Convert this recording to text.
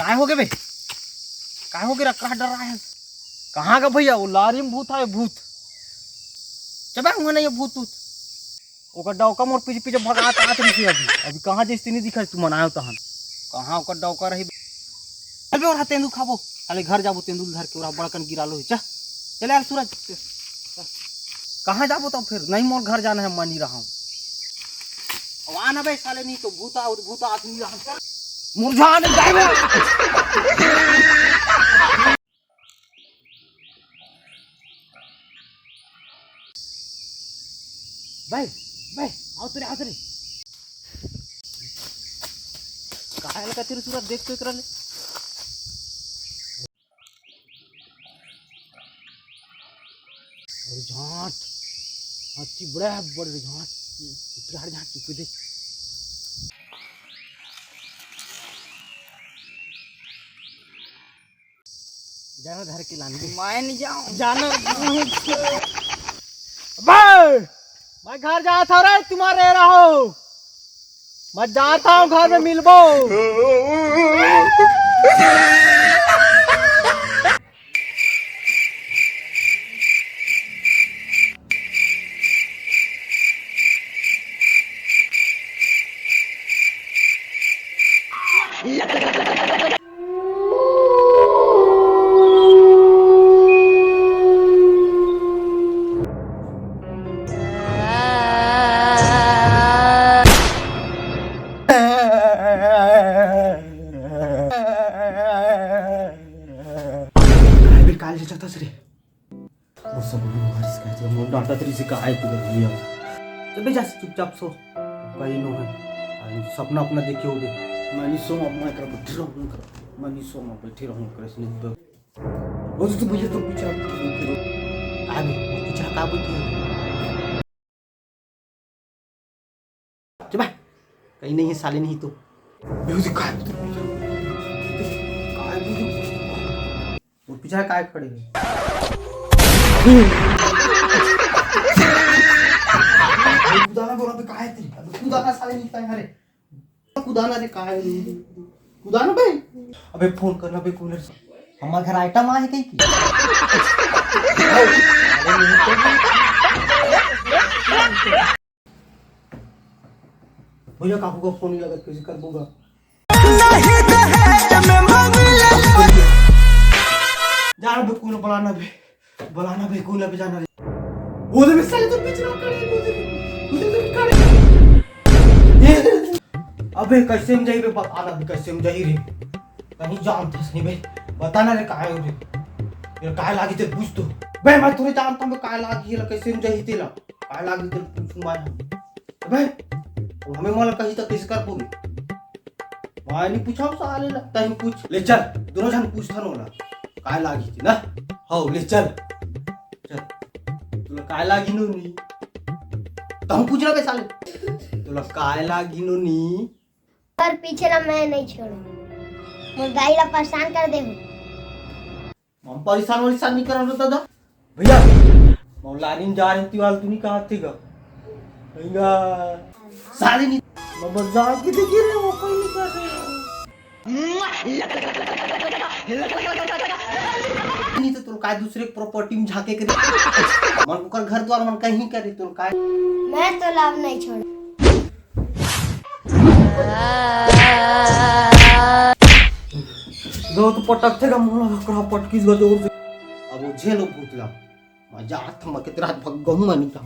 काय हो गए बे? काय हो गया? कहाँ डर रहा है? कहाँ का भैया? वो लारी में भूत है, भूत चबा हुआ नहीं, ये भूत भूत ओकर डौका मोर पीछे पीछे भगाता आत नहीं अभी अभी कहाँ जैसे नहीं दिखा तू मनायो तहन कहाँ ओकर डौका रही अबे और तेंदू खाबो खाली घर जाबो तेंदू धर के ओरा बड़कन गिरालो चा चले यार सूरज कहाँ जाबो तब फिर नहीं मोर घर जाना है मान ही रहा हूँ अब आना बे साले नहीं तो भूता आदमी रहा मुरझा नहीं जाएगा भाई भाई आओ तेरे कहाँ लगा तेरे सूरत देख तो इकरा ले और झांट हाथी बड़ा है बड़े झांट इकरा झांट चुप दे जानो धर के लाने मैं नहीं जाऊं जानो भाई मैं घर जाता रे तुम्हारे रहो मैं जाता हूँ घर में मिलबो काल जातास रे वो सब हमारी शिकायत है मोर डांटा तरी से काय तू लिया चबे जा चुपचाप सो कहीं नो है सपना अपना देखियो दे मानी सो अपना कर बैठ रहूं कर मानी सो मैं बैठे रहूं कर इसने वो तो भैया तो पीछे आ भी पीछे का बोलती चबा कहीं नहीं है साले नहीं तो म्यूजिक काय पीछे काय खड़े हैं कुदाना बोला पे काय तेरी अबे कुदाना साले नहीं पाए हरे कुदाना रे काय कुदाना बे अबे फोन करना बे कूलर से हमारे घर आइटम आए कहीं की भैया काकू को फोन लगा कैसे कर दूंगा जाना बे कूलर बुलाना बे कूलर पे जाना रे वो तो साले तो पीछे ना करे अबे कैसे में जाई बे बताना बे कैसे में जाई रे कहीं जानता नहीं बे बताना रे काय हो रे ये काय लागी ते पूछ तो बे मैं तुरे जानता हूं काय लागी ये कैसे में जाई तेला काय लागी ते पूछ मैं बे हमें मोला कहीं तक किस कर पूरी मैं नहीं पूछा साले लगता है पूछ ले चल दोनों जन पूछ था ना काय लागी थी ना हो ले चल तुला काय लागी नो नी तुम पूछ रहा बे साले तुला काय लागी नो नी पर पीछे ना मैं नहीं छोड़ू मैं गाई ला परेशान कर दे हम परेशान नहीं कर रहा था भैया मौलानी जा रही थी वाल तू नहीं कहा थे भैया साले नहीं मैं बस जा के देखिए रे वो कोई नहीं कर रहे नहीं तो तुम काय दूसरे प्रॉपर्टी में झाके करे मन को कर घर द्वार मन कहीं करे तुम काय मैं तो लाभ नहीं छोड़ गो तो पटक थे का मोला करा पटकीस गो जोर से अब वो झेलो भूतला मजा आत हम के रात भग गहू मानी था